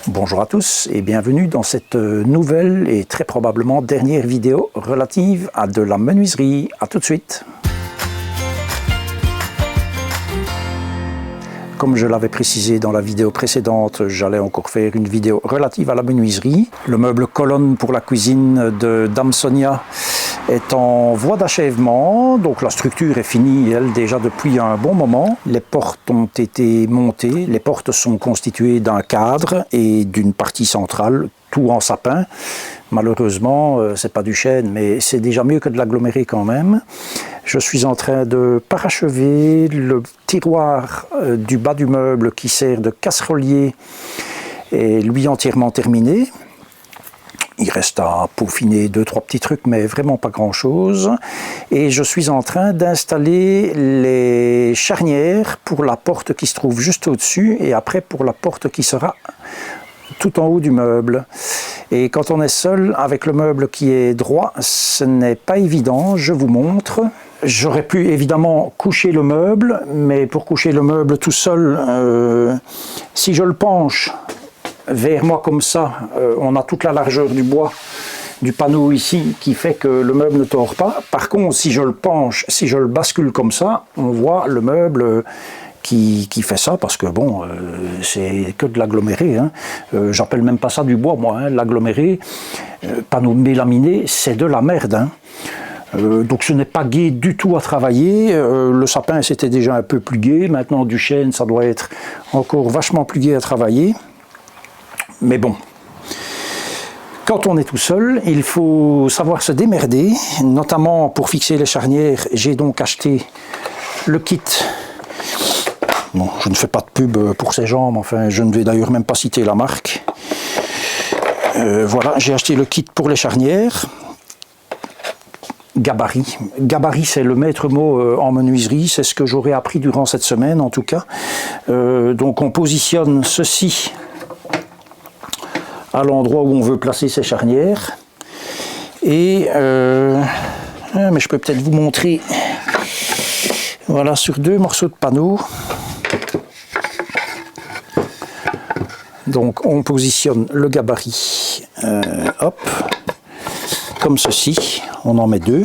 Bonjour à tous et bienvenue dans cette nouvelle et très probablement dernière vidéo relative à de la menuiserie. A tout de suite. Comme je l'avais précisé dans la vidéo précédente, j'allais encore faire une vidéo relative à la menuiserie. Le meuble colonne pour la cuisine de Dame Sonia est en voie d'achèvement, donc la structure est finie, elle, déjà depuis un bon moment. Les portes ont été montées, les portes sont constituées d'un cadre et d'une partie centrale, tout en sapin. Malheureusement, c'est pas du chêne, mais c'est déjà mieux que de l'aggloméré quand même. Je suis en train de parachever le tiroir du bas du meuble qui sert de casserolier et lui entièrement terminé. Il reste à peaufiner 2-3 petits trucs, mais vraiment pas grand-chose. Et je suis en train d'installer les charnières pour la porte qui se trouve juste au-dessus et après pour la porte qui sera tout en haut du meuble. Et quand on est seul avec le meuble qui est droit, ce n'est pas évident, je vous montre. J'aurais pu évidemment coucher le meuble, mais pour coucher le meuble tout seul, si je le penche vers moi comme ça, on a toute la largeur du bois du panneau ici qui fait que le meuble ne tord pas. Par contre, si je le penche, si je le bascule comme ça, on voit le meuble qui fait ça, parce que bon, c'est que de l'aggloméré, hein. J'appelle même pas ça du bois, moi, hein. L'aggloméré, panneau mélaminé, c'est de la merde, hein. Donc ce n'est pas gai du tout à travailler. Le sapin c'était déjà un peu plus gai, maintenant du chêne ça doit être encore vachement plus gai à travailler. Mais bon, quand on est tout seul, il faut savoir se démerder, notamment pour fixer les charnières. J'ai donc acheté le kit. Bon, je ne fais pas de pub pour ces gens, mais enfin, je ne vais d'ailleurs même pas citer la marque. Voilà, j'ai acheté le kit pour les charnières. Gabarit. Gabarit, c'est le maître mot en menuiserie, c'est ce que j'aurais appris durant cette semaine en tout cas. Donc on positionne ceci à l'endroit où on veut placer ces charnières. Et mais je peux peut-être vous montrer, voilà, sur 2 morceaux de panneau. Donc on positionne le gabarit, hop, comme ceci, on en met 2.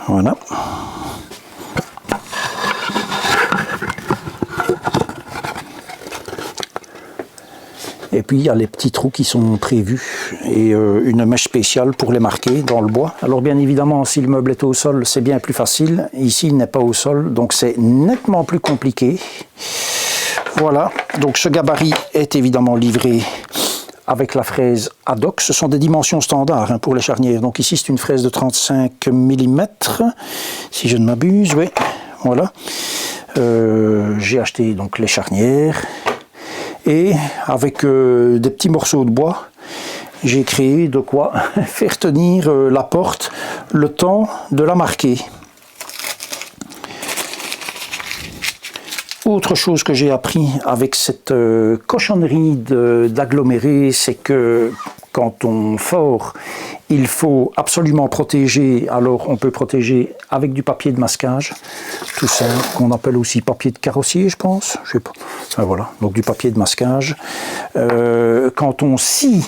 Voilà. Et puis il y a les petits trous qui sont prévus et une mèche spéciale pour les marquer dans le bois. Alors bien évidemment, si le meuble est au sol, c'est bien plus facile. Ici, il n'est pas au sol, donc c'est nettement plus compliqué. Voilà, donc ce gabarit est évidemment livré avec la fraise ad hoc. Ce sont des dimensions standards, hein, pour les charnières. Donc ici, c'est une fraise de 35 mm, si je ne m'abuse, oui, voilà. J'ai acheté donc les charnières. Et avec des petits morceaux de bois, j'ai créé de quoi faire tenir la porte le temps de la marquer. Autre chose que j'ai appris avec cette cochonnerie d'aggloméré, c'est que quand on fore, il faut absolument protéger. Alors on peut protéger avec du papier de masquage, tout ça qu'on appelle aussi papier de carrossier, je pense, je sais pas. Enfin, voilà, donc du papier de masquage. Quand on scie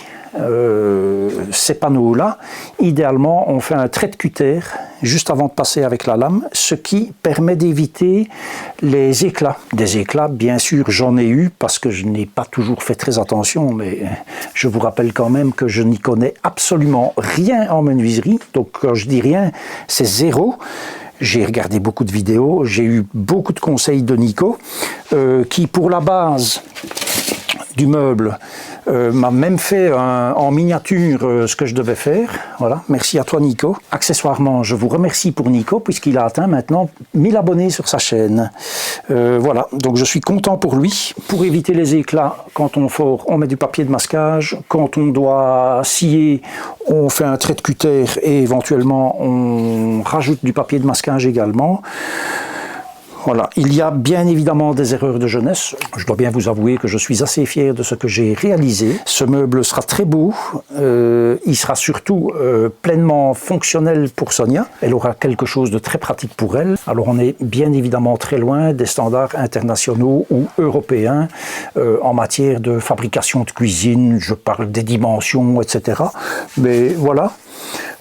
ces panneaux-là, idéalement on fait un trait de cutter juste avant de passer avec la lame, ce qui permet d'éviter les éclats. Des éclats, bien sûr, j'en ai eu parce que je n'ai pas toujours fait très attention, mais je vous rappelle quand même que je n'y connais absolument rien en menuiserie. Donc quand je dis rien, c'est zéro. J'ai regardé beaucoup de vidéos, j'ai eu beaucoup de conseils de Nico, qui pour la base du meuble m'a même fait en miniature ce que je devais faire. Voilà, merci à toi Nico. Accessoirement, je vous remercie pour Nico puisqu'il a atteint maintenant 1000 abonnés sur sa chaîne. Voilà, donc je suis content pour lui. Pour éviter les éclats, quand on fore, on met du papier de masquage. Quand on doit scier, on fait un trait de cutter et éventuellement on rajoute du papier de masquage également. Voilà, il y a bien évidemment des erreurs de jeunesse. Je dois bien vous avouer que je suis assez fier de ce que j'ai réalisé. Ce meuble sera très beau, il sera surtout pleinement fonctionnel pour Sonia. Elle aura quelque chose de très pratique pour elle. Alors on est bien évidemment très loin des standards internationaux ou européens en matière de fabrication de cuisine. Je parle des dimensions, etc. Mais voilà,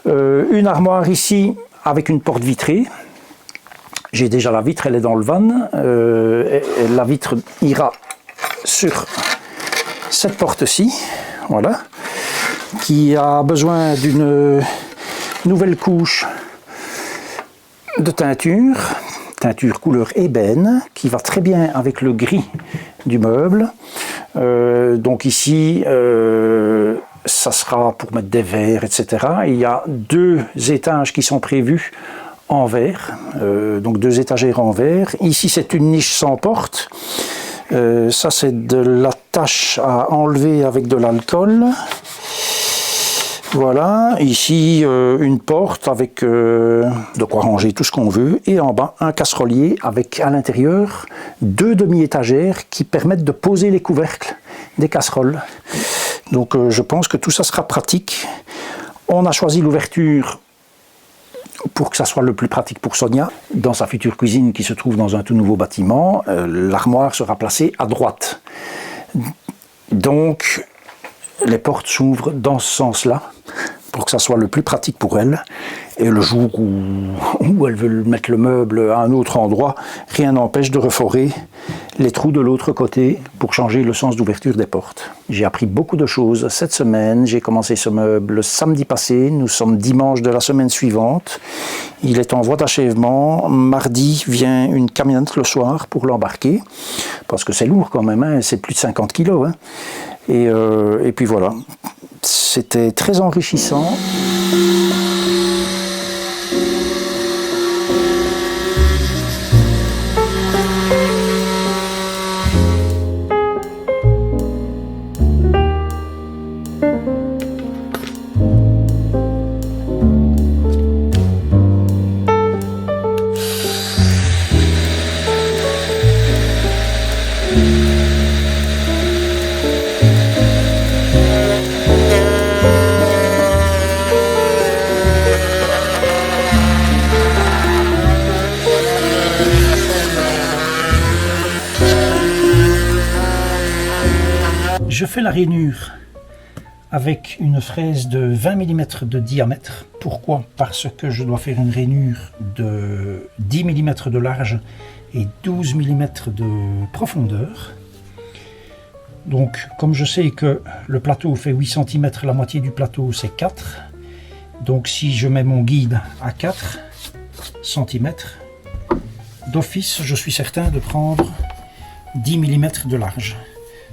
une armoire ici avec une porte vitrée. J'ai déjà la vitre, elle est dans le van. Et la vitre ira sur cette porte-ci, voilà, qui a besoin d'une nouvelle couche de teinture couleur ébène, qui va très bien avec le gris du meuble. Donc ici, ça sera pour mettre des verres, etc. Il y a 2 étages qui sont prévus en verre, donc 2 étagères en verre. Ici c'est une niche sans porte, ça c'est de la tâche à enlever avec de l'alcool. Voilà, ici une porte avec de quoi ranger tout ce qu'on veut, et en bas un casserolier avec à l'intérieur 2 demi-étagères qui permettent de poser les couvercles des casseroles. Donc je pense que tout ça sera pratique. On a choisi l'ouverture pour que ça soit le plus pratique pour Sonia. Dans sa future cuisine qui se trouve dans un tout nouveau bâtiment, l'armoire sera placée à droite. Donc les portes s'ouvrent dans ce sens-là pour que ça soit le plus pratique pour elle. Et le jour où elle veut mettre le meuble à un autre endroit, rien n'empêche de reforer les trous de l'autre côté pour changer le sens d'ouverture des portes. J'ai appris beaucoup de choses cette semaine. J'ai commencé ce meuble samedi passé. Nous sommes dimanche de la semaine suivante. Il est en voie d'achèvement. Mardi vient une camionnette le soir pour l'embarquer. Parce que c'est lourd quand même, hein, c'est plus de 50 kilos. Hein. Et puis voilà. C'était très enrichissant. Je fais la rainure avec une fraise de 20 mm de diamètre. Pourquoi? Parce que je dois faire une rainure de 10 mm de large et 12 mm de profondeur. Donc, comme je sais que le plateau fait 8 cm, la moitié du plateau c'est 4. Donc si je mets mon guide à 4 cm, d'office je suis certain de prendre 10 mm de large.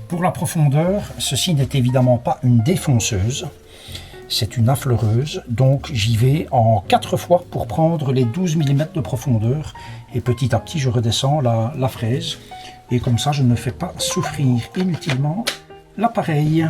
Pour la profondeur, ceci n'est évidemment pas une défonceuse, c'est une affleureuse, donc j'y vais en 4 fois pour prendre les 12 mm de profondeur, et petit à petit je redescends la fraise, et comme ça je ne fais pas souffrir inutilement l'appareil.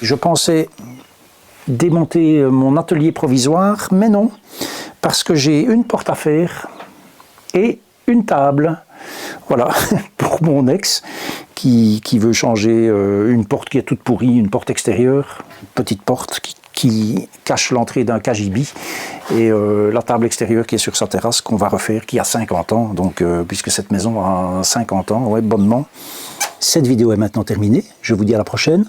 Je pensais démonter mon atelier provisoire, mais non, parce que j'ai une porte à faire et une table. Voilà, pour mon ex qui veut changer une porte qui est toute pourrie, une porte extérieure, une petite porte qui cache l'entrée d'un cagibi, et la table extérieure qui est sur sa terrasse qu'on va refaire, qui a 50 ans, donc puisque cette maison a 50 ans, ouais, bonnement. Cette vidéo est maintenant terminée, je vous dis à la prochaine,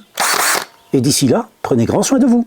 et d'ici là, prenez grand soin de vous.